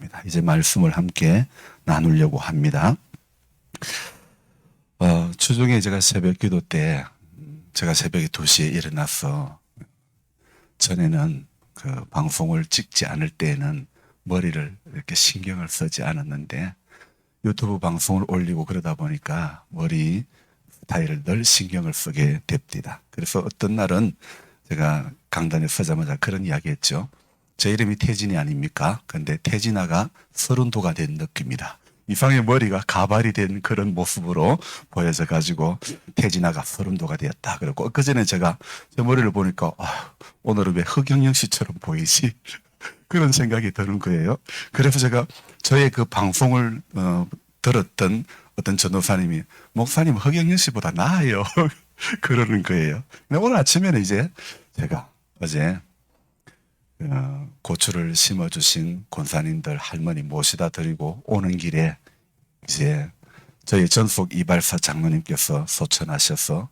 되었습니다. 이제 말씀을 함께 나누려고 합니다. 주중에 제가 새벽 기도 때 제가 새벽에 2시에 일어나서 전에는 그 방송을 찍지 않을 때에는 머리를 이렇게 신경을 쓰지 않았는데 유튜브 방송을 올리고 그러다 보니까 머리 스타일을 늘 신경을 쓰게 됩니다. 그래서 어떤 날은 제가 강단에 서자마자 그런 이야기 했죠. 제 이름이 태진이 아닙니까? 근데 태진아가 서른도가 된 느낌이다. 이상의 머리가 가발이 된 그런 모습으로 보여져 가지고 태진아가 서른도가 되었다. 그리고 엊그전에 제가 제 머리를 보니까 오늘은 왜 허경영 씨처럼 보이지? 그런 생각이 드는 거예요. 그래서 제가 저의 그 방송을 들었던 어떤 전도사님이 목사님 허경영 씨보다 나아요. 그러는 거예요. 근데 오늘 아침에는 이제 제가 어제 고추를 심어주신 권사님들 할머니 모시다 드리고 오는 길에 이제 저희 전속 이발사 장로님께서 소천하셔서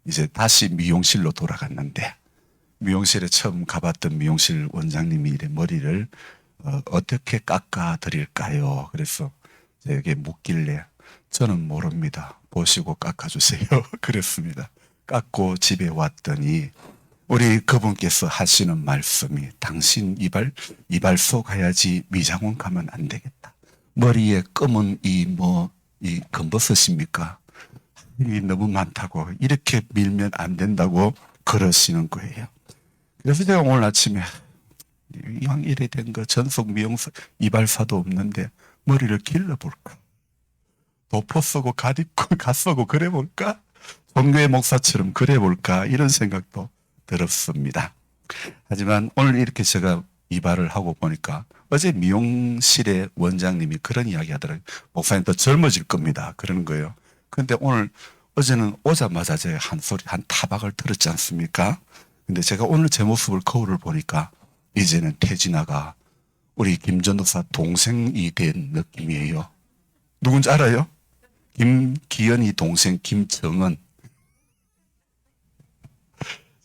이제 다시 미용실로 돌아갔는데 미용실에 처음 가봤던 미용실 원장님이 이래 머리를 어떻게 깎아 드릴까요? 그래서 제게 묻길래 저는 모릅니다. 보시고 깎아주세요. 그랬습니다. 깎고 집에 왔더니 우리 그분께서 하시는 말씀이 당신 이발소 가야지 미장원 가면 안 되겠다. 머리에 검은 이 검버섯입니까? 이 너무 많다고 이렇게 밀면 안 된다고 그러시는 거예요. 그래서 제가 오늘 아침에 이왕 이래 된 거 전속 미용사 이발사도 없는데 머리를 길러볼까? 도포 쓰고 갓 쓰고 그래볼까? 종교의 목사처럼 그래볼까? 이런 생각도 들었습니다. 하지만 오늘 이렇게 제가 이발을 하고 보니까 어제 미용실의 원장님이 그런 이야기 하더라고요. 목사님 더 젊어질 겁니다. 그러는 거예요. 근데 오늘 어제는 오자마자 제가 한 타박을 들었지 않습니까? 근데 제가 오늘 제 모습을 거울을 보니까 이제는 태진아가 우리 김전도사 동생이 된 느낌이에요. 누군지 알아요? 김기현이 동생 김정은.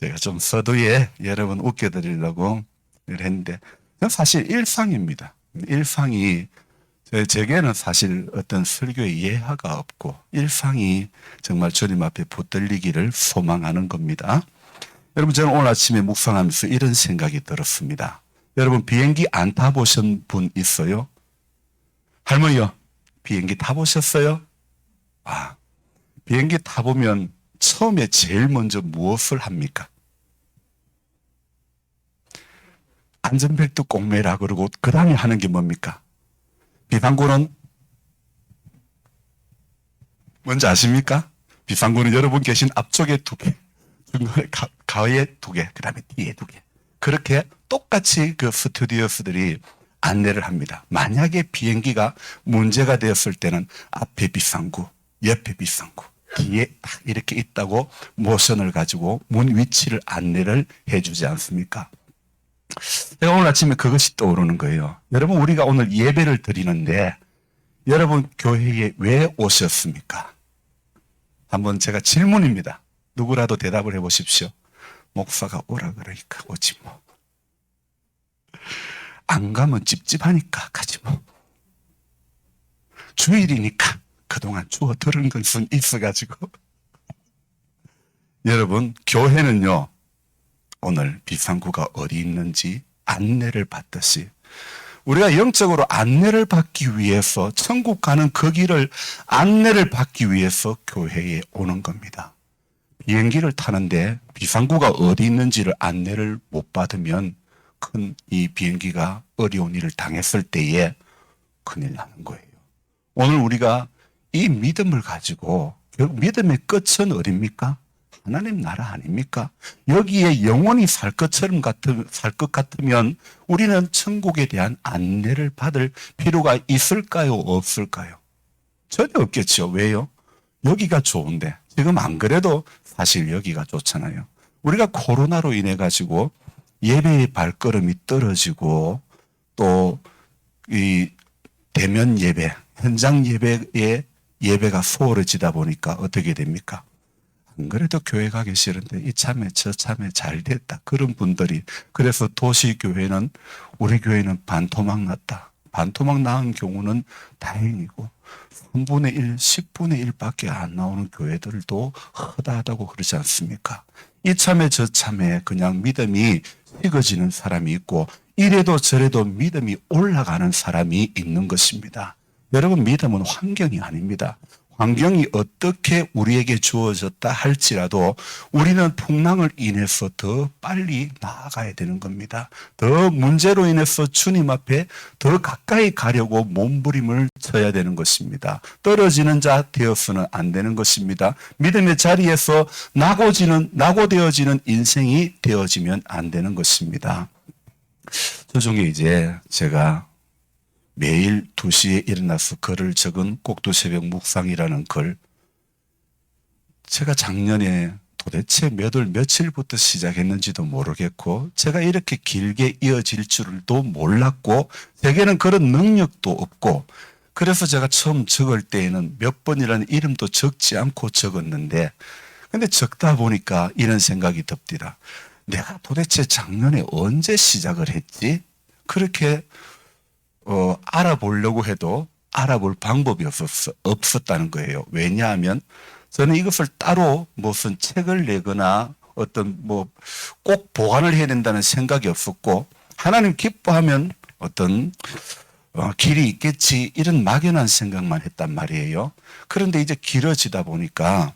제가 좀 서두에 여러분 웃겨드리려고 했는데 사실 일상입니다. 일상이 제게는 사실 어떤 설교의 예화가 없고 일상이 정말 주님 앞에 붙들리기를 소망하는 겁니다. 여러분 저는 오늘 아침에 묵상하면서 이런 생각이 들었습니다. 여러분 비행기 안 타보신 분 있어요? 할머니요. 비행기 타보셨어요? 비행기 타보면 처음에 제일 먼저 무엇을 합니까? 안전벨트 꼭 매라 그러고 그 다음에 하는 게 뭡니까? 비상구는 뭔지 아십니까? 비상구는 여러분 계신 앞쪽에 2개, 중간에 가위에 2개, 그 다음에 뒤에 2개. 그렇게 똑같이 그 스튜디오스들이 안내를 합니다. 만약에 비행기가 문제가 되었을 때는 앞에 비상구, 옆에 비상구, 뒤에 딱 이렇게 있다고 모션을 가지고 문 위치를 안내를 해주지 않습니까? 제가 오늘 아침에 그것이 떠오르는 거예요. 여러분 우리가 오늘 예배를 드리는데 여러분 교회에 왜 오셨습니까? 한번 제가 질문입니다. 누구라도 대답을 해보십시오. 목사가 오라 그러니까 오지 뭐. 안 가면 찝찝하니까 가지 뭐. 주일이니까 그동안 주워 들은 것은 있어가지고. 여러분 교회는요 오늘 비상구가 어디 있는지 안내를 받듯이 우리가 영적으로 안내를 받기 위해서 천국 가는 그 길을 안내를 받기 위해서 교회에 오는 겁니다. 비행기를 타는데 비상구가 어디 있는지를 안내를 못 받으면 큰 이 비행기가 어려운 일을 당했을 때에 큰일 나는 거예요. 오늘 우리가 이 믿음을 가지고 믿음의 끝은 어딥니까? 하나님 나라 아닙니까? 여기에 영원히 살 것 같으면 우리는 천국에 대한 안내를 받을 필요가 있을까요? 없을까요? 전혀 없겠죠. 왜요? 여기가 좋은데 지금 안 그래도 사실 여기가 좋잖아요. 우리가 코로나로 인해 가지고 예배의 발걸음이 떨어지고 또 이 대면 예배, 현장 예배가 소홀해지다 보니까 어떻게 됩니까? 안 그래도 교회 가기 싫은데 이참에 저참에 잘 됐다. 그런 분들이 그래서 도시교회는 우리 교회는 반토막 났다. 반토막 나은 경우는 다행이고 3분의 1, 10분의 1밖에 안 나오는 교회들도 허다하다고 그러지 않습니까? 이참에 저참에 그냥 믿음이 식어지는 사람이 있고 이래도 저래도 믿음이 올라가는 사람이 있는 것입니다. 여러분, 믿음은 환경이 아닙니다. 환경이 어떻게 우리에게 주어졌다 할지라도 우리는 풍랑을 인해서 더 빨리 나아가야 되는 겁니다. 더 문제로 인해서 주님 앞에 더 가까이 가려고 몸부림을 쳐야 되는 것입니다. 떨어지는 자 되어서는 안 되는 것입니다. 믿음의 자리에서 낙오되어지는 인생이 되어지면 안 되는 것입니다. 저 중에 이제 제가 매일 2시에 일어나서 글을 적은 꼭두새벽 묵상이라는 글, 제가 작년에 도대체 몇 월 며칠부터 시작했는지도 모르겠고 제가 이렇게 길게 이어질 줄도 몰랐고 제게는 그런 능력도 없고, 그래서 제가 처음 적을 때에는 몇 번이라는 이름도 적지 않고 적었는데, 근데 적다 보니까 이런 생각이 듭니다. 내가 도대체 작년에 언제 시작을 했지? 그렇게 알아보려고 해도 알아볼 방법이 없었다는 거예요. 왜냐하면 저는 이것을 따로 무슨 책을 내거나 어떤 꼭 보관을 해야 된다는 생각이 없었고, 하나님 기뻐하면 어떤 길이 있겠지, 이런 막연한 생각만 했단 말이에요. 그런데 이제 길어지다 보니까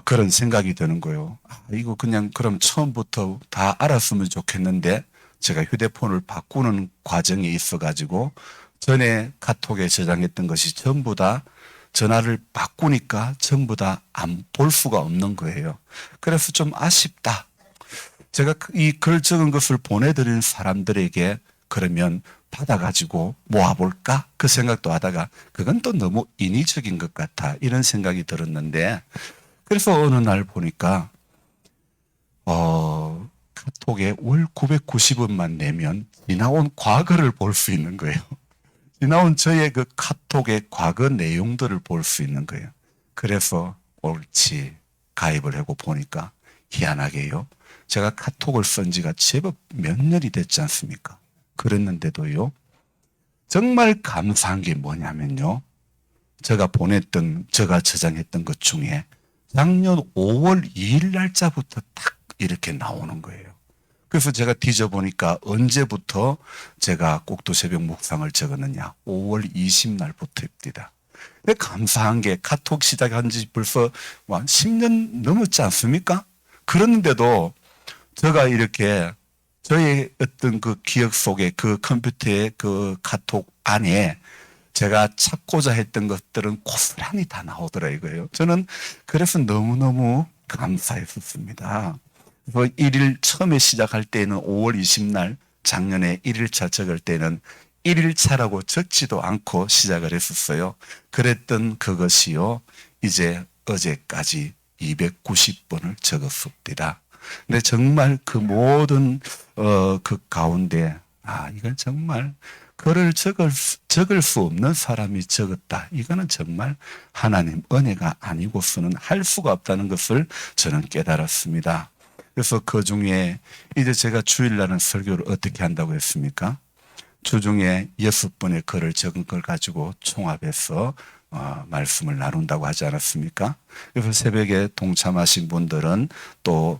그런 생각이 드는 거예요. 이거 그냥 그럼 처음부터 다 알았으면 좋겠는데, 제가 휴대폰을 바꾸는 과정에 있어가지고 전에 카톡에 저장했던 것이 전부 다 전화를 바꾸니까 전부 다 안 볼 수가 없는 거예요. 그래서 좀 아쉽다. 제가 이 글 적은 것을 보내드리는 사람들에게 그러면 받아가지고 모아볼까? 그 생각도 하다가 그건 또 너무 인위적인 것 같아, 이런 생각이 들었는데, 그래서 어느 날 보니까 카톡에 월 990원만 내면 지나온 과거를 볼 수 있는 거예요. 지나온 저의 그 카톡의 과거 내용들을 볼 수 있는 거예요. 그래서 옳지, 가입을 하고 보니까 희한하게요, 제가 카톡을 쓴 지가 제법 몇 년이 됐지 않습니까? 그랬는데도요, 정말 감사한 게 뭐냐면요, 제가 저장했던 것 중에 작년 5월 2일 날짜부터 딱 이렇게 나오는 거예요. 그래서 제가 뒤져보니까 언제부터 제가 꼭두새벽 묵상을 적었느냐, 5월 20날부터입니다. 감사한 게 카톡 시작한 지 벌써 10년 넘었지 않습니까? 그랬는데도 제가 이렇게 저의 어떤 그 기억 속에 그 컴퓨터의 그 카톡 안에 제가 찾고자 했던 것들은 고스란히 다 나오더라고요. 저는 그래서 너무너무 감사했었습니다. 그래서 1일 처음에 시작할 때는 5월 20날 작년에 1일차 적을 때는 1일차라고 적지도 않고 시작을 했었어요. 그랬던 그것이요, 이제 어제까지 290번을 적었습니다. 근데 정말 그 모든 그 가운데 이건 정말 글을 적을 수 없는 사람이 적었다. 이거는 정말 하나님 은혜가 아니고서는 할 수가 없다는 것을 저는 깨달았습니다. 그래서 그 중에 이제 제가 주일날은 설교를 어떻게 한다고 했습니까? 주중에 6번의 글을 적은 걸 가지고 총합해서 말씀을 나눈다고 하지 않았습니까? 그래서 새벽에 동참하신 분들은 또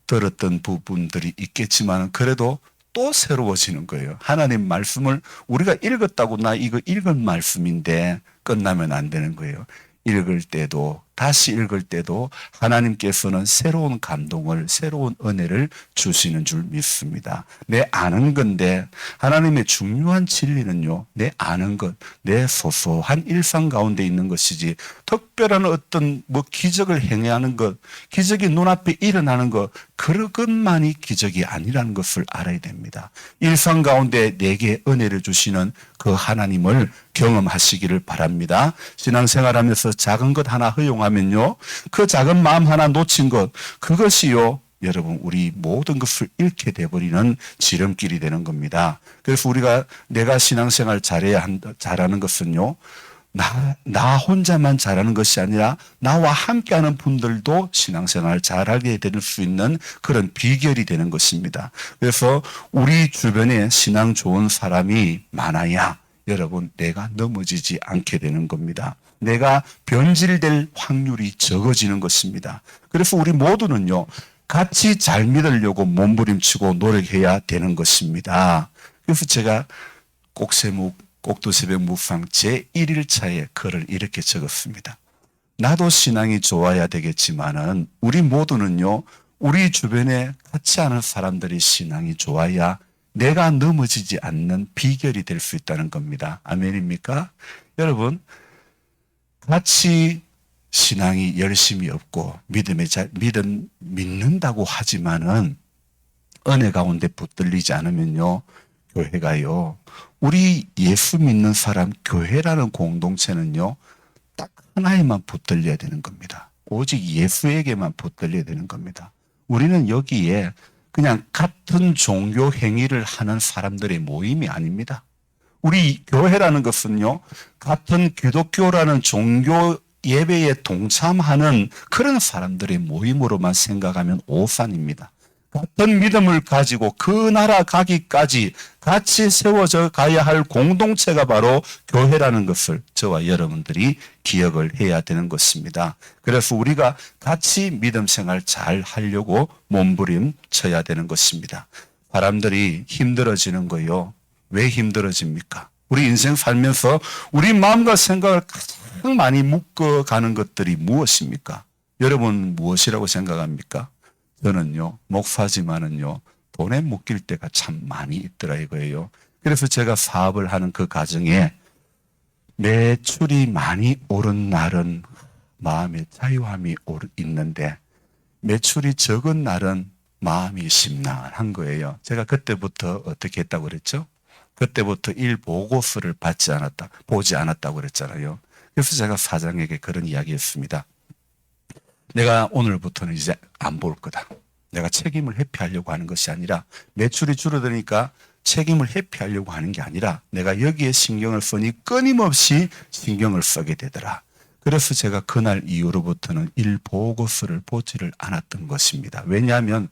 들었던 부분들이 있겠지만 그래도 또 새로워지는 거예요. 하나님 말씀을 우리가 읽었다고 나 이거 읽은 말씀인데 끝나면 안 되는 거예요. 읽을 때도 다시 읽을 때도 하나님께서는 새로운 감동을, 새로운 은혜를 주시는 줄 믿습니다. 내 아는 건데 하나님의 중요한 진리는요, 내 아는 것, 내 소소한 일상 가운데 있는 것이지 특별한 어떤 기적을 행하는 것, 기적이 눈앞에 일어나는 것, 그것만이 기적이 아니라는 것을 알아야 됩니다. 일상 가운데 내게 은혜를 주시는 그 하나님을 경험하시기를 바랍니다. 신앙생활하면서 작은 것 하나 허용하면요, 그 작은 마음 하나 놓친 것, 그것이요, 여러분 우리 모든 것을 잃게 돼버리는 지름길이 되는 겁니다. 그래서 내가 신앙생활 잘하는 것은요, 나 혼자만 잘하는 것이 아니라 나와 함께하는 분들도 신앙생활을 잘하게 될 수 있는 그런 비결이 되는 것입니다. 그래서 우리 주변에 신앙 좋은 사람이 많아야 여러분 내가 넘어지지 않게 되는 겁니다. 내가 변질될 확률이 적어지는 것입니다. 그래서 우리 모두는요, 같이 잘 믿으려고 몸부림치고 노력해야 되는 것입니다. 그래서 제가 꼭두새벽 묵상 제1일차에 글을 이렇게 적었습니다. 나도 신앙이 좋아야 되겠지만은 우리 모두는요, 우리 주변에 같이 하는 사람들이 신앙이 좋아야 내가 넘어지지 않는 비결이 될 수 있다는 겁니다. 아멘입니까? 여러분, 같이 신앙이 열심히 없고 믿는다고 하지만은 은혜 가운데 붙들리지 않으면요, 교회가요, 우리 예수 믿는 사람 교회라는 공동체는요, 딱 하나에만 붙들려야 되는 겁니다. 오직 예수에게만 붙들려야 되는 겁니다. 우리는 여기에 그냥 같은 종교 행위를 하는 사람들의 모임이 아닙니다. 우리 교회라는 것은요, 같은 기독교라는 종교 예배에 동참하는 그런 사람들의 모임으로만 생각하면 오산입니다. 같은 믿음을 가지고 그 나라 가기까지 같이 세워져 가야 할 공동체가 바로 교회라는 것을 저와 여러분들이 기억을 해야 되는 것입니다. 그래서 우리가 같이 믿음 생활 잘 하려고 몸부림 쳐야 되는 것입니다. 사람들이 힘들어지는 거요. 왜 힘들어집니까? 우리 인생 살면서 우리 마음과 생각을 가장 많이 묶어가는 것들이 무엇입니까? 여러분 무엇이라고 생각합니까? 저는요, 목사지만은요, 돈에 묶일 때가 참 많이 있더라 이거예요. 그래서 제가 사업을 하는 그 과정에 매출이 많이 오른 날은 마음에 자유함이 있는데 매출이 적은 날은 마음이 심란한 거예요. 제가 그때부터 어떻게 했다고 그랬죠? 그때부터 일 보고서를 보지 않았다고 그랬잖아요. 그래서 제가 사장에게 그런 이야기 했습니다. 내가 오늘부터는 이제 안 볼 거다. 내가 책임을 회피하려고 하는 것이 아니라 매출이 줄어드니까 책임을 회피하려고 하는 게 아니라 내가 여기에 신경을 쓰니 끊임없이 신경을 쓰게 되더라. 그래서 제가 그날 이후로부터는 일 보고서를 보지를 않았던 것입니다. 왜냐하면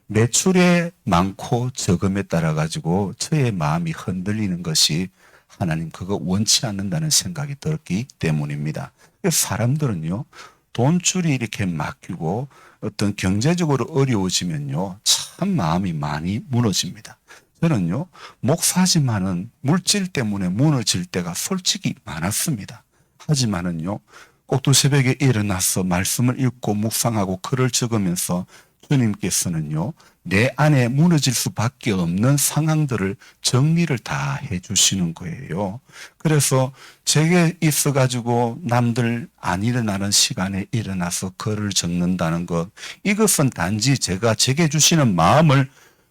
매출에 많고 적음에 따라 가지고 저의 마음이 흔들리는 것이 하나님 그거 원치 않는다는 생각이 들었기 때문입니다. 사람들은요, 돈줄이 이렇게 막히고 어떤 경제적으로 어려워지면요, 참 마음이 많이 무너집니다. 저는요, 목사지만은 물질 때문에 무너질 때가 솔직히 많았습니다. 하지만은요, 꼭두새벽에 일어나서 말씀을 읽고 묵상하고 글을 적으면서 주님께서는요, 내 안에 무너질 수밖에 없는 상황들을 정리를 다 해주시는 거예요. 그래서 제게 있어가지고 남들 안 일어나는 시간에 일어나서 글을 적는다는 것, 이것은 단지 제게 주시는 마음을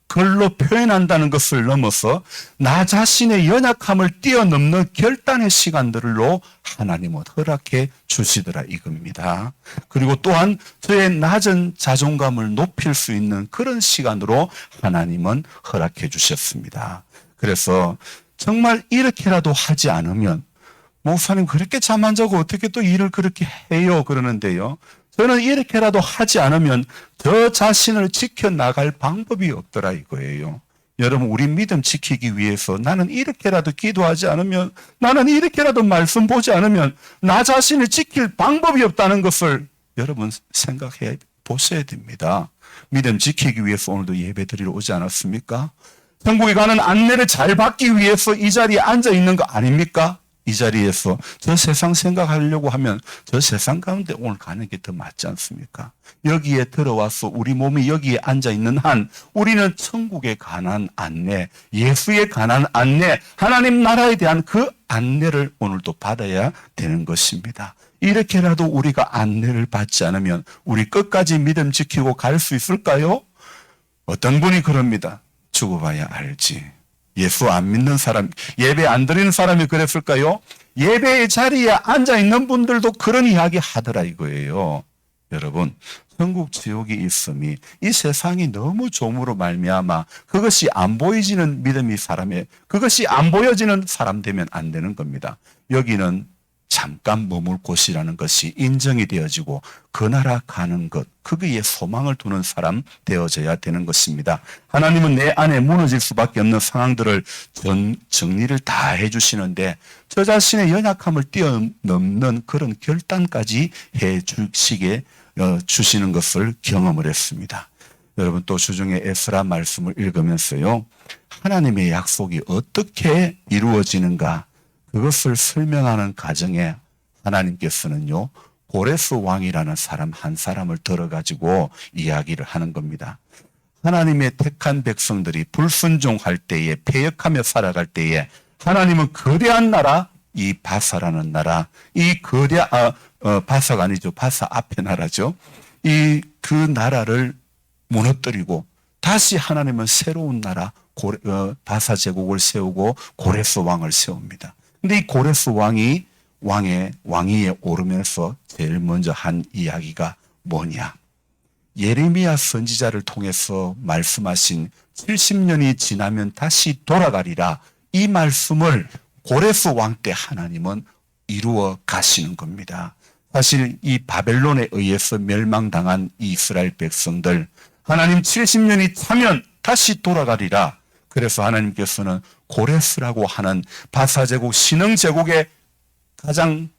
글로 표현한다는 것을 넘어서 나 자신의 연약함을 뛰어넘는 결단의 시간들로 하나님은 허락해 주시더라 이겁니다. 그리고 또한 저의 낮은 자존감을 높일 수 있는 그런 시간으로 하나님은 허락해 주셨습니다. 그래서 정말 이렇게라도 하지 않으면 목사님 그렇게 잠 안 자고 어떻게 또 일을 그렇게 해요 그러는데요. 저는 이렇게라도 하지 않으면 저 자신을 지켜나갈 방법이 없더라 이거예요. 여러분 우리 믿음 지키기 위해서 나는 이렇게라도 기도하지 않으면, 나는 이렇게라도 말씀 보지 않으면 나 자신을 지킬 방법이 없다는 것을 여러분 생각해 보셔야 됩니다. 믿음 지키기 위해서 오늘도 예배 드리러 오지 않았습니까? 천국에 가는 안내를 잘 받기 위해서 이 자리에 앉아 있는 거 아닙니까? 이 자리에서 저 세상 생각하려고 하면 저 세상 가운데 오늘 가는 게 더 맞지 않습니까? 여기에 들어와서 우리 몸이 여기에 앉아 있는 한 우리는 천국에 관한 안내, 예수에 관한 안내, 하나님 나라에 대한 그 안내를 오늘도 받아야 되는 것입니다. 이렇게라도 우리가 안내를 받지 않으면 우리 끝까지 믿음 지키고 갈 수 있을까요? 어떤 분이 그럽니다. 죽어봐야 알지. 예수 안 믿는 사람, 예배 안 드리는 사람이 그랬을까요? 예배의 자리에 앉아 있는 분들도 그런 이야기 하더라 이거예요. 여러분, 천국 지옥이 있음이 이 세상이 너무 좀으로 말미암아 그것이 안 보여지는 믿음이 그것이 안 보여지는 사람 되면 안 되는 겁니다. 여기는 잠깐 머물 곳이라는 것이 인정이 되어지고 그 나라 가는 것, 거기에 소망을 두는 사람 되어져야 되는 것입니다. 하나님은 내 안에 무너질 수밖에 없는 상황들을 정리를 다 해주시는데 저 자신의 연약함을 뛰어넘는 그런 결단까지 주시는 것을 경험을 했습니다. 여러분, 또 주중에 에스라 말씀을 읽으면서요, 하나님의 약속이 어떻게 이루어지는가, 그것을 설명하는 과정에 하나님께서는요, 고레스 왕이라는 사람 한 사람을 들어가지고 이야기를 하는 겁니다. 하나님의 택한 백성들이 불순종할 때에, 패역하며 살아갈 때에 하나님은 거대한 나라, 이 바사라는 나라, 이 바사가 아니죠. 바사 앞에 나라죠. 그 나라를 무너뜨리고 다시 하나님은 새로운 나라, 바사 제국을 세우고 고레스 왕을 세웁니다. 근데 이 고레스 왕이 왕위에 오르면서 제일 먼저 한 이야기가 뭐냐? 예레미야 선지자를 통해서 말씀하신 70년이 지나면 다시 돌아가리라, 이 말씀을 고레스 왕 때 하나님은 이루어 가시는 겁니다. 사실 이 바벨론에 의해서 멸망당한 이스라엘 백성들, 하나님 70년이 차면 다시 돌아가리라. 그래서 하나님께서는 고레스라고 하는 바사제국, 신흥제국의 가장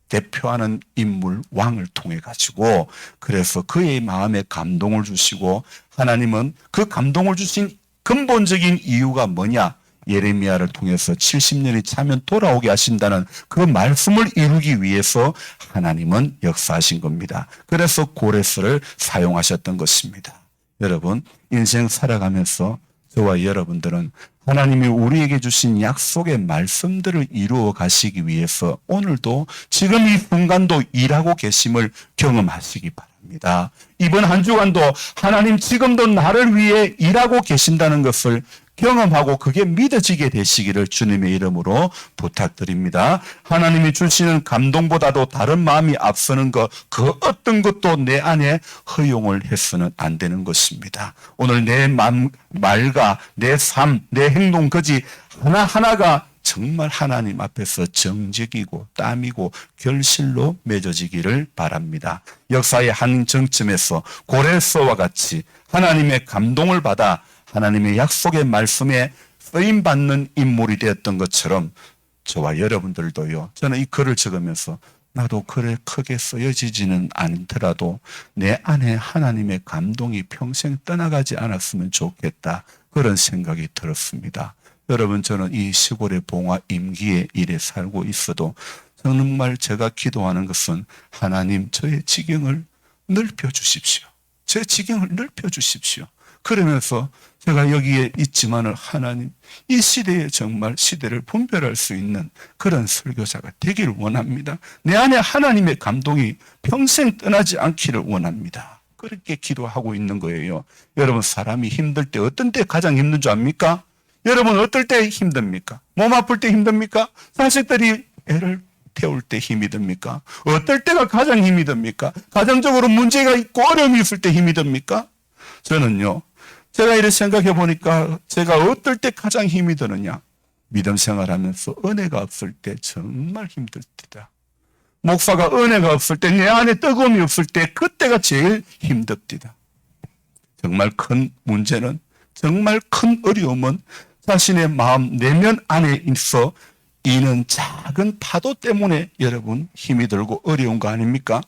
대표하는 인물, 왕을 통해 가지고, 그래서 그의 마음에 감동을 주시고, 하나님은 그 감동을 주신 근본적인 이유가 뭐냐? 예레미야를 통해서 70년이 차면 돌아오게 하신다는 그 말씀을 이루기 위해서 하나님은 역사하신 겁니다. 그래서 고레스를 사용하셨던 것입니다. 여러분, 인생 살아가면서 저와 여러분들은 하나님이 우리에게 주신 약속의 말씀들을 이루어 가시기 위해서 오늘도 지금 이 순간도 일하고 계심을 경험하시기 바랍니다. 이번 한 주간도 하나님 지금도 나를 위해 일하고 계신다는 것을 경험하고 그게 믿어지게 되시기를 주님의 이름으로 부탁드립니다. 하나님이 주시는 감동보다도 다른 마음이 앞서는 것, 그 어떤 것도 내 안에 허용을 해서는 안 되는 것입니다. 오늘 내 말과 내 삶, 내 행동 거지 하나하나가 정말 하나님 앞에서 정직이고 땀이고 결실로 맺어지기를 바랍니다. 역사의 한 정점에서 고레스와 같이 하나님의 감동을 받아 하나님의 약속의 말씀에 쓰임받는 인물이 되었던 것처럼 저와 여러분들도요, 저는 이 글을 적으면서 나도 글에 크게 쓰여지지는 않더라도 내 안에 하나님의 감동이 평생 떠나가지 않았으면 좋겠다, 그런 생각이 들었습니다. 여러분, 저는 이 시골의 봉화 임기의 일에 살고 있어도 정말 제가 기도하는 것은 하나님, 저의 지경을 넓혀 주십시오. 제 지경을 넓혀 주십시오. 그러면서 제가 여기에 있지만은 하나님, 이 시대에 정말 시대를 분별할 수 있는 그런 설교자가 되기를 원합니다. 내 안에 하나님의 감동이 평생 떠나지 않기를 원합니다. 그렇게 기도하고 있는 거예요. 여러분, 사람이 힘들 때 어떤 때 가장 힘든 줄 압니까? 여러분, 어떨 때 힘듭니까? 몸 아플 때 힘듭니까? 자식들이 애를 태울 때 힘이 듭니까? 어떨 때가 가장 힘이 듭니까? 가정적으로 문제가 있고 어려움이 있을 때 힘이 듭니까? 저는요, 제가 이렇게 생각해 보니까 제가 어떨 때 가장 힘이 드느냐? 믿음 생활하면서 은혜가 없을 때 정말 힘들 때다. 목사가 은혜가 없을 때, 내 안에 뜨거움이 없을 때, 그때가 제일 힘듭니다. 정말 큰 문제는, 정말 큰 어려움은 자신의 마음 내면 안에 있어 이는 작은 파도 때문에 여러분 힘이 들고 어려운 거 아닙니까?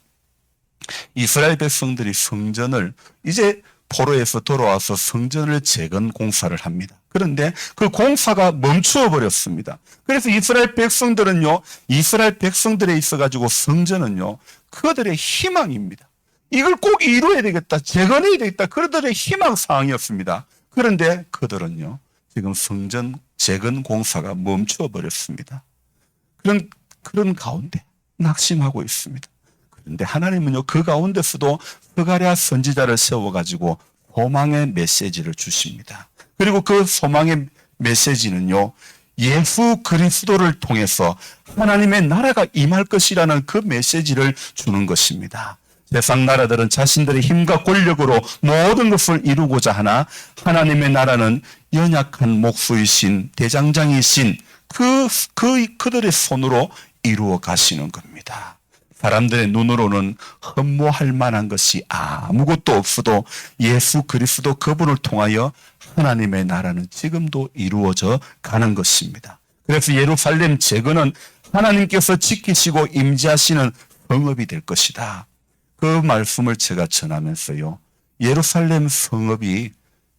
이스라엘 백성들이 성전을 이제 포로에서 돌아와서 성전을 재건 공사를 합니다. 그런데 그 공사가 멈추어 버렸습니다. 그래서 이스라엘 백성들은요, 이스라엘 백성들에 있어가지고 성전은요, 그들의 희망입니다. 이걸 꼭 이루어야 되겠다, 재건해야 되겠다, 그들의 희망 사항이었습니다. 그런데 그들은요, 지금 성전 재건 공사가 멈추어 버렸습니다. 그런 가운데 낙심하고 있습니다. 그런데 하나님은요, 그 가운데서도 스가랴 선지자를 세워가지고 소망의 메시지를 주십니다. 그리고 그 소망의 메시지는요, 예수 그리스도를 통해서 하나님의 나라가 임할 것이라는 그 메시지를 주는 것입니다. 세상 나라들은 자신들의 힘과 권력으로 모든 것을 이루고자 하나 하나님의 나라는 연약한 목수이신 대장장이신 그들의 손으로 이루어 가시는 겁니다. 사람들의 눈으로는 흠모할 만한 것이 아무것도 없어도 예수 그리스도 그분을 통하여 하나님의 나라는 지금도 이루어져 가는 것입니다. 그래서 예루살렘 재건은 하나님께서 지키시고 임재하시는 성읍이 될 것이다. 그 말씀을 제가 전하면서요, 예루살렘 성읍이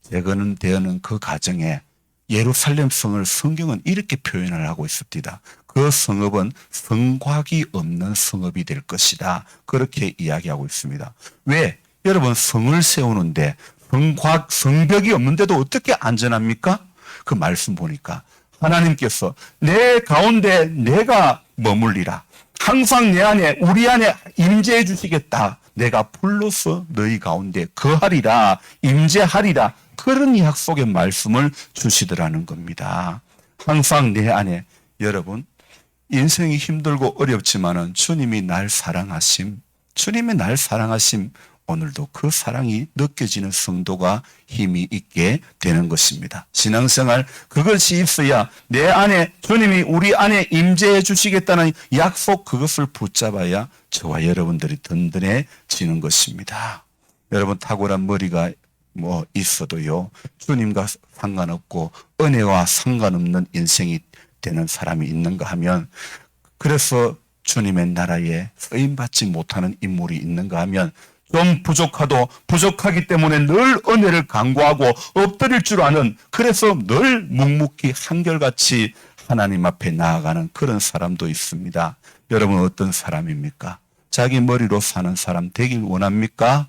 재건되는 그 과정에 예루살렘 성을 성경은 이렇게 표현을 하고 있습니다. 그 성읍은 성곽이 없는 성읍이 될 것이다. 그렇게 이야기하고 있습니다. 왜? 여러분, 성을 세우는데 성벽이 없는데도 어떻게 안전합니까? 그 말씀 보니까 하나님께서 내 가운데 내가 머물리라. 항상 내 안에, 우리 안에 임재해 주시겠다. 내가 불러서 너희 가운데 거하리라, 임재하리라. 그런 약속의 말씀을 주시더라는 겁니다. 항상 내 안에, 여러분, 인생이 힘들고 어렵지만은 주님이 날 사랑하심, 오늘도 그 사랑이 느껴지는 성도가 힘이 있게 되는 것입니다. 신앙생활, 그것이 있어야 내 안에 주님이 우리 안에 임재해 주시겠다는 약속, 그것을 붙잡아야 저와 여러분들이 든든해지는 것입니다. 여러분, 탁월한 머리가 있어도요, 주님과 상관없고 은혜와 상관없는 인생이 되는 사람이 있는가 하면, 그래서 주님의 나라에 쓰임받지 못하는 인물이 있는가 하면, 좀 부족하기 때문에 늘 은혜를 간구하고 엎드릴 줄 아는, 그래서 늘 묵묵히 한결같이 하나님 앞에 나아가는 그런 사람도 있습니다. 여러분, 어떤 사람입니까? 자기 머리로 사는 사람 되길 원합니까?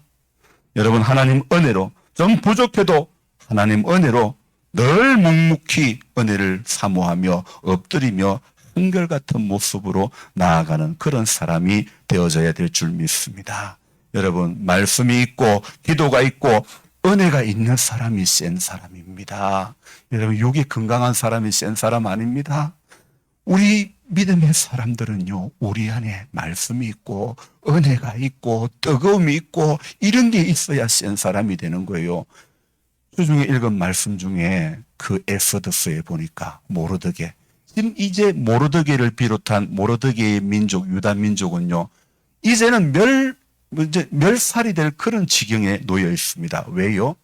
여러분, 하나님 은혜로, 좀 부족해도 하나님 은혜로 늘 묵묵히 은혜를 사모하며 엎드리며 한결같은 모습으로 나아가는 그런 사람이 되어져야 될 줄 믿습니다. 여러분, 말씀이 있고 기도가 있고 은혜가 있는 사람이 센 사람입니다. 여러분, 육이 건강한 사람이 센 사람 아닙니다. 우리 믿음의 사람들은요, 우리 안에 말씀이 있고 은혜가 있고 뜨거움이 있고 이런 게 있어야 센 사람이 되는 거예요. 주중에 읽은 말씀 중에 그 엑소더스에 보니까 모르드게, 지금 이제 모르드게를 비롯한 모르드게의 민족, 유다 민족은요, 이제는 멸살이 될 그런 지경에 놓여 있습니다. 왜요?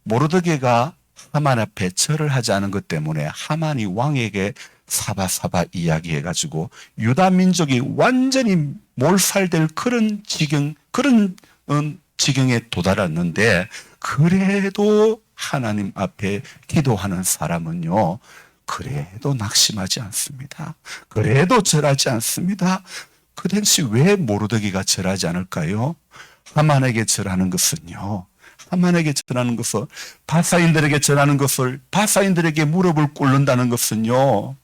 모르드게가 하만 앞에 절을 하지 않은 것 때문에 하만이 왕에게 사바사바 이야기해가지고 유다 민족이 완전히 몰살될 그런 지경에 도달했는데, 그래도 하나님 앞에 기도하는 사람은요, 그래도 낙심하지 않습니다. 그래도 절하지 않습니다. 그 당시 왜 모르드게가 절하지 않을까요? 하만에게 절하는 것은요, 바사인들에게 절하는 것을, 바사인들에게 무릎을 꿇는다는 것은요,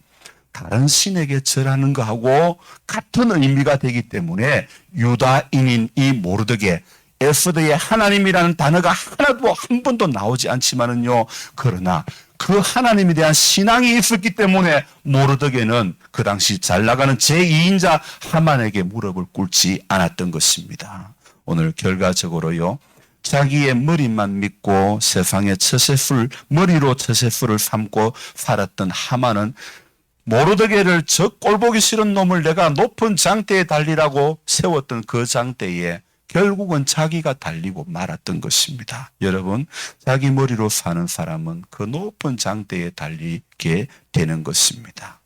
다른 신에게 절하는 것하고 같은 의미가 되기 때문에 유다인인 이 모르드게, 에스더에 하나님이라는 단어가 하나도 한 번도 나오지 않지만은요, 그러나 그 하나님에 대한 신앙이 있었기 때문에 모르드게는 그 당시 잘 나가는 제2인자 하만에게 무릎을 꿇지 않았던 것입니다. 오늘 결과적으로요, 자기의 머리만 믿고 세상의 머리로 처세술을 삼고 살았던 하만은 모르드게를 저 꼴보기 싫은 놈을 내가 높은 장대에 달리라고 세웠던 그 장대에 결국은 자기가 달리고 말았던 것입니다. 여러분, 자기 머리로 사는 사람은 그 높은 장대에 달리게 되는 것입니다.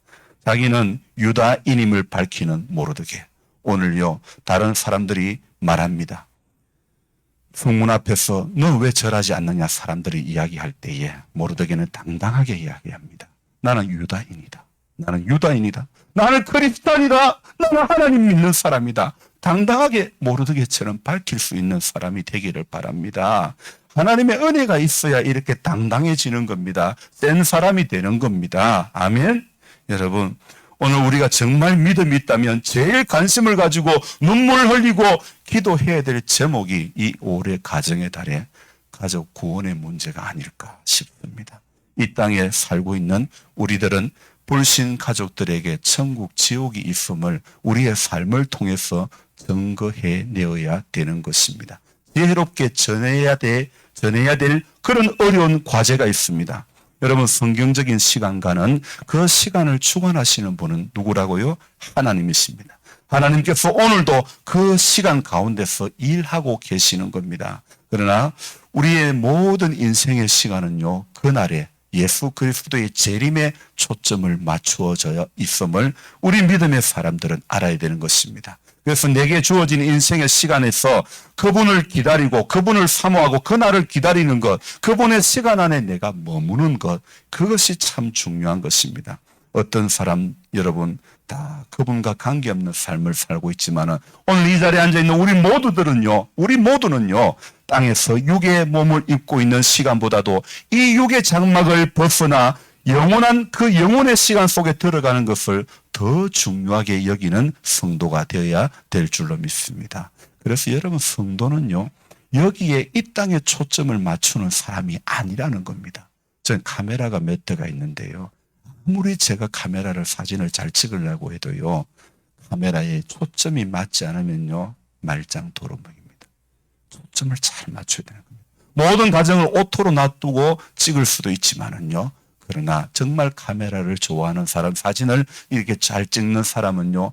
자기는 유다인임을 밝히는 모르드게. 오늘요, 다른 사람들이 말합니다. 성문 앞에서 너 왜 절하지 않느냐 사람들이 이야기할 때에 모르드게는 당당하게 이야기합니다. 나는 유다인이다. 나는 그리스도인이다. 나는 하나님 믿는 사람이다. 당당하게 모르드게처럼 밝힐 수 있는 사람이 되기를 바랍니다. 하나님의 은혜가 있어야 이렇게 당당해지는 겁니다. 센 사람이 되는 겁니다. 아멘. 여러분, 오늘 우리가 정말 믿음이 있다면 제일 관심을 가지고 눈물을 흘리고 기도해야 될 제목이 이 올해 가정의 달에 가족 구원의 문제가 아닐까 싶습니다. 이 땅에 살고 있는 우리들은 불신 가족들에게 천국, 지옥이 있음을 우리의 삶을 통해서 증거해 내어야 되는 것입니다. 지혜롭게 전해야 될 그런 어려운 과제가 있습니다. 여러분, 성경적인 시간과는 그 시간을 주관하시는 분은 누구라고요? 하나님이십니다. 하나님께서 오늘도 그 시간 가운데서 일하고 계시는 겁니다. 그러나 우리의 모든 인생의 시간은요, 그날에 예수 그리스도의 재림에 초점을 맞추어져 있음을 우리 믿음의 사람들은 알아야 되는 것입니다. 그래서 내게 주어진 인생의 시간에서 그분을 기다리고 그분을 사모하고 그날을 기다리는 것, 그분의 시간 안에 내가 머무는 것, 그것이 참 중요한 것입니다. 어떤 사람, 여러분, 다 그분과 관계없는 삶을 살고 있지만 오늘 이 자리에 앉아있는 우리 모두는요, 땅에서 육의 몸을 입고 있는 시간보다도 이 육의 장막을 벗어나 영원한 그 영혼의 시간 속에 들어가는 것을 더 중요하게 여기는 성도가 되어야 될 줄로 믿습니다. 그래서 여러분, 성도는요, 여기에 이 땅에 초점을 맞추는 사람이 아니라는 겁니다. 전 카메라가 몇 대가 있는데요, 아무리 제가 카메라를 사진을 잘 찍으려고 해도요, 카메라에 초점이 맞지 않으면요, 말짱 도루묵입니다. 초점을 잘 맞춰야 되는 겁니다. 모든 가정을 오토로 놔두고 찍을 수도 있지만은요, 그러나 정말 카메라를 좋아하는 사람, 사진을 이렇게 잘 찍는 사람은요,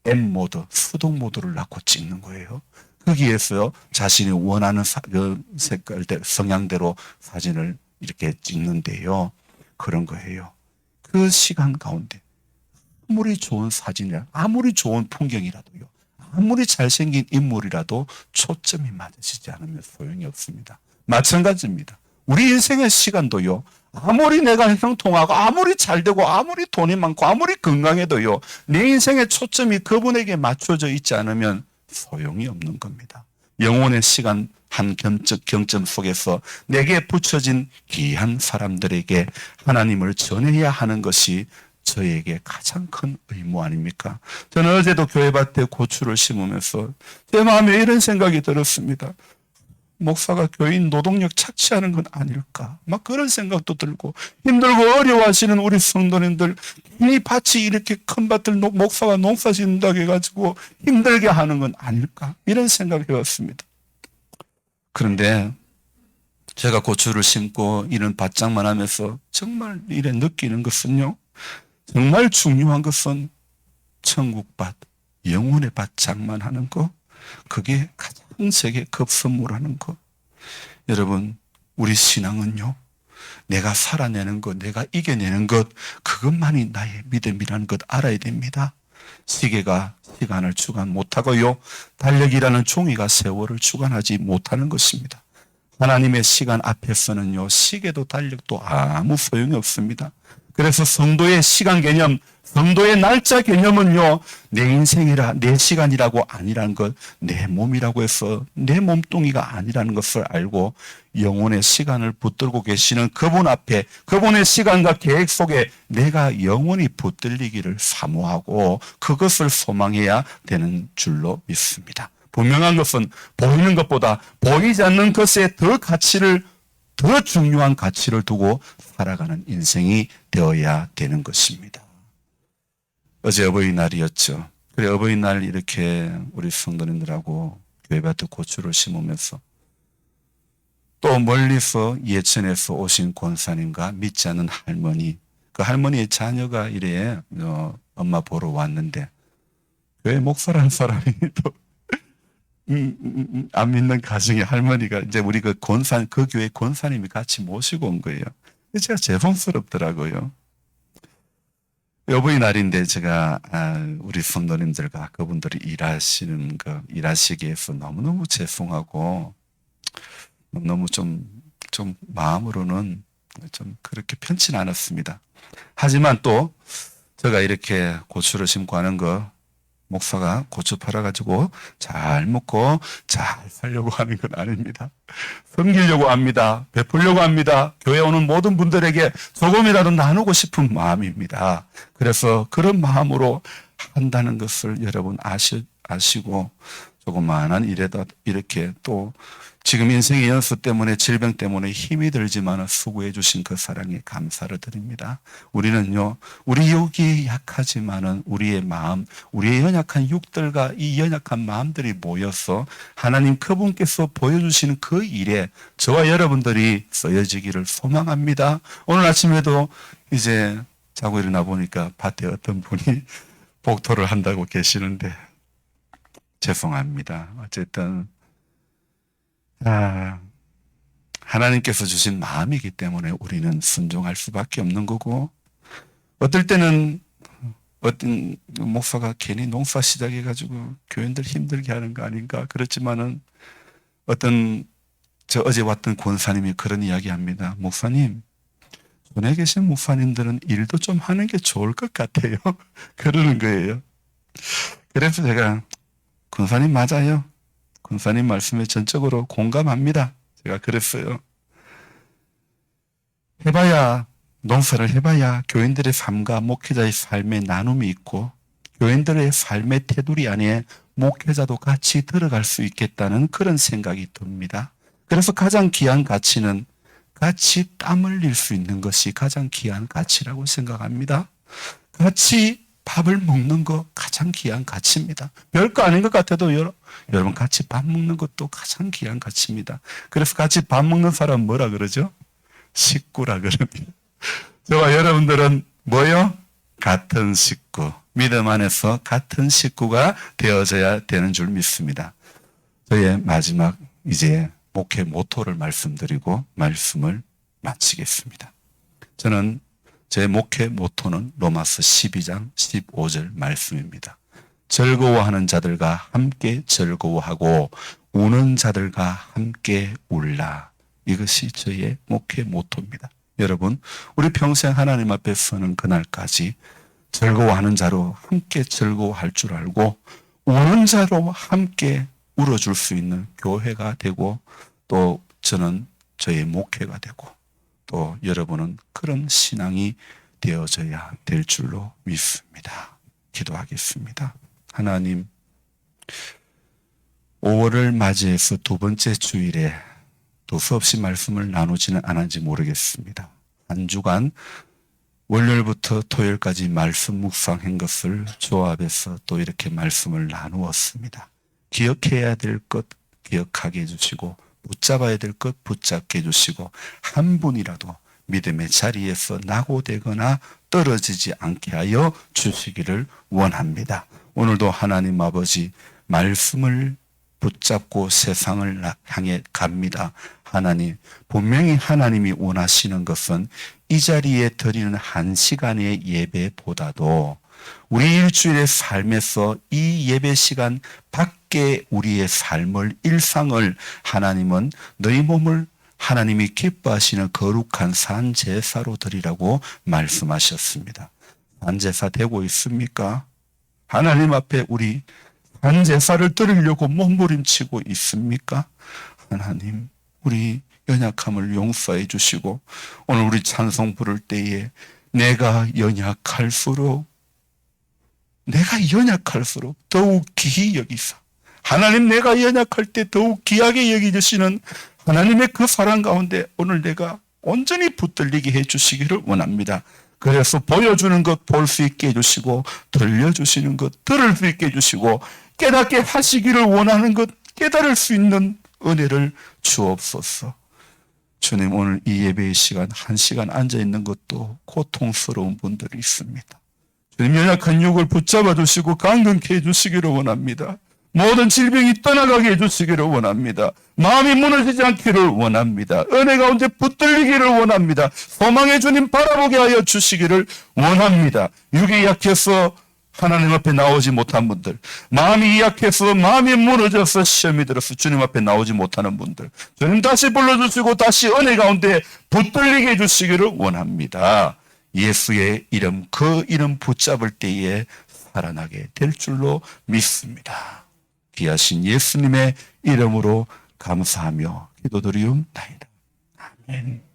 M 모드, 수동 모드를 놔고 찍는 거예요. 거기에서 자신이 원하는 색깔, 성향대로 사진을 이렇게 찍는데요. 그런 거예요. 그 시간 가운데 아무리 좋은 사진이라, 아무리 좋은 풍경이라도요, 아무리 잘생긴 인물이라도 초점이 맞으시지 않으면 소용이 없습니다. 마찬가지입니다. 우리 인생의 시간도요, 아무리 내가 형통하고 아무리 잘되고 아무리 돈이 많고 아무리 건강해도요, 내 인생의 초점이 그분에게 맞춰져 있지 않으면 소용이 없는 겁니다. 영혼의 시간 한 경점 속에서 내게 붙여진 귀한 사람들에게 하나님을 전해야 하는 것이 저에게 가장 큰 의무 아닙니까? 저는 어제도 교회밭에 고추를 심으면서 제 마음에 이런 생각이 들었습니다. 목사가 교인 노동력 착취하는 건 아닐까? 막 그런 생각도 들고, 힘들고 어려워하시는 우리 성도님들, 이 밭이 이렇게 큰 밭을 목사가 농사 짓는다고 해가지고 힘들게 하는 건 아닐까? 이런 생각을 해왔습니다. 그런데 제가 고추를 심고 이런 밭장만 하면서 정말 이래 느끼는 것은요, 정말 중요한 것은 천국밭, 영혼의 밭장만 하는 거, 그게 가장 제게 급선무라는 것. 여러분, 우리 신앙은요, 내가 살아내는 것, 내가 이겨내는 것, 그것만이 나의 믿음이라는 것 알아야 됩니다. 시계가 시간을 주관 못하고요, 달력이라는 종이가 세월을 주관하지 못하는 것입니다. 하나님의 시간 앞에서는요, 시계도 달력도 아무 소용이 없습니다. 그래서 성도의 시간 개념, 성도의 날짜 개념은요, 내 인생이라, 내 시간이라고 아니라는 것, 내 몸이라고 해서 내 몸뚱이가 아니라는 것을 알고 영혼의 시간을 붙들고 계시는 그분 앞에, 그분의 시간과 계획 속에 내가 영원히 붙들리기를 사모하고 그것을 소망해야 되는 줄로 믿습니다. 분명한 것은 보이는 것보다 보이지 않는 것에 더 중요한 가치를 두고 살아가는 인생이 되어야 되는 것입니다. 어제 어버이날이었죠. 그래, 어버이날 이렇게 우리 성도님들하고 교회밭에 고추를 심으면서 또 멀리서 예천에서 오신 권사님과 믿지 않는 할머니, 그 할머니의 자녀가 이래 엄마 보러 왔는데 교회 목사라는 사람이 또 안 믿는 가정의 할머니가 이제 우리 그 교회 권사님이 같이 모시고 온 거예요. 제가 죄송스럽더라고요. 어버이날인데 제가 우리 성도님들과 그분들이 일하시기에 해서 너무너무 죄송하고 너무 좀 마음으로는 좀 그렇게 편치는 않았습니다. 하지만 또 제가 이렇게 고추를 심고 하는 거, 목사가 고추 팔아가지고 잘 먹고 잘 살려고 하는 건 아닙니다. 섬기려고 합니다. 베풀려고 합니다. 교회 오는 모든 분들에게 조금이라도 나누고 싶은 마음입니다. 그래서 그런 마음으로 한다는 것을 여러분 아시고 조그마한 일에다 이렇게 또 지금 인생의 연수 때문에 질병 때문에 힘이 들지만 수고해 주신 그 사랑에 감사를 드립니다. 우리는요, 우리 여기에 약하지만은 우리의 마음, 우리의 연약한 육들과 이 연약한 마음들이 모여서 하나님 그분께서 보여주시는 그 일에 저와 여러분들이 쓰여지기를 소망합니다. 오늘 아침에도 이제 자고 일어나 보니까 밭에 어떤 분이 복토를 한다고 계시는데 죄송합니다. 어쨌든 하나님께서 주신 마음이기 때문에 우리는 순종할 수밖에 없는 거고, 어떨 때는 어떤 목사가 괜히 농사 시작해가지고 교인들 힘들게 하는 거 아닌가 그렇지만은 저 어제 왔던 권사님이 그런 이야기 합니다. 목사님, 전에 계신 목사님들은 일도 좀 하는 게 좋을 것 같아요. 그러는 거예요. 그래서 제가 권사님 맞아요. 권사님 말씀에 전적으로 공감합니다. 제가 그랬어요. 농사를 해봐야 교인들의 삶과 목회자의 삶의 나눔이 있고 교인들의 삶의 테두리 안에 목회자도 같이 들어갈 수 있겠다는 그런 생각이 듭니다. 그래서 가장 귀한 가치는 같이 땀 흘릴 수 있는 것이 가장 귀한 가치라고 생각합니다. 같이 밥을 먹는 거 가장 귀한 가치입니다. 별거 아닌 것 같아도 여러분 같이 밥 먹는 것도 가장 귀한 가치입니다. 그래서 같이 밥 먹는 사람 뭐라 그러죠? 식구라 그럽니다. 저와 여러분들은 뭐요? 같은 식구. 믿음 안에서 같은 식구가 되어져야 되는 줄 믿습니다. 저의 마지막 이제 목회 모토를 말씀드리고 말씀을 마치겠습니다. 저는 제 목회 모토는 로마서 12장 15절 말씀입니다. 즐거워하는 자들과 함께 즐거워하고 우는 자들과 함께 울라. 이것이 저의 목회 모토입니다. 여러분, 우리 평생 하나님 앞에 서는 그날까지 즐거워하는 자로 함께 즐거워할 줄 알고 우는 자로 함께 울어줄 수 있는 교회가 되고 또 저는 저의 목회가 되고 또 여러분은 그런 신앙이 되어져야 될 줄로 믿습니다. 기도하겠습니다. 하나님, 5월을 맞이해서 두 번째 주일에 두서없이 말씀을 나누지는 않았는지 모르겠습니다. 한 주간 월요일부터 토요일까지 말씀 묵상한 것을 조합해서 또 이렇게 말씀을 나누었습니다. 기억해야 될 것 기억하게 해주시고 붙잡아야 될 것 붙잡게 해주시고 한 분이라도 믿음의 자리에서 낙오되거나 떨어지지 않게 하여 주시기를 원합니다. 오늘도 하나님 아버지 말씀을 붙잡고 세상을 향해 갑니다. 하나님, 분명히 하나님이 원하시는 것은 이 자리에 드리는 한 시간의 예배보다도 우리 일주일의 삶에서 이 예배 시간 밖에 우리의 삶을, 일상을 하나님은 너희 몸을 하나님이 기뻐하시는 거룩한 산제사로 드리라고 말씀하셨습니다. 산제사 되고 있습니까? 하나님 앞에 우리 산제사를 드리려고 몸부림치고 있습니까? 하나님, 우리 연약함을 용서해 주시고 오늘 우리 찬송 부를 때에 내가 연약할수록 더욱 귀히 여기사 하나님, 내가 연약할 때 더욱 귀하게 여기주시는 하나님의 그 사랑 가운데 오늘 내가 온전히 붙들리게 해주시기를 원합니다. 그래서 보여주는 것 볼 수 있게 해주시고 들려주시는 것 들을 수 있게 해주시고 깨닫게 하시기를 원하는 것 깨달을 수 있는 은혜를 주옵소서. 주님, 오늘 이 예배의 시간 1시간 앉아있는 것도 고통스러운 분들이 있습니다. 주님, 연약한 육을 붙잡아 주시고 강건케 해주시기를 원합니다. 모든 질병이 떠나가게 해주시기를 원합니다. 마음이 무너지지 않기를 원합니다. 은혜 가운데 붙들리기를 원합니다. 소망의 주님 바라보게 하여 주시기를 원합니다. 육이 약해서 하나님 앞에 나오지 못한 분들, 마음이 약해서 마음이 무너져서 시험이 들어서 주님 앞에 나오지 못하는 분들, 주님 다시 불러주시고 다시 은혜 가운데 붙들리게 해주시기를 원합니다. 예수의 이름, 그 이름 붙잡을 때에 살아나게 될 줄로 믿습니다. 귀하신 예수님의 이름으로 감사하며 기도드리옵나이다. 아멘.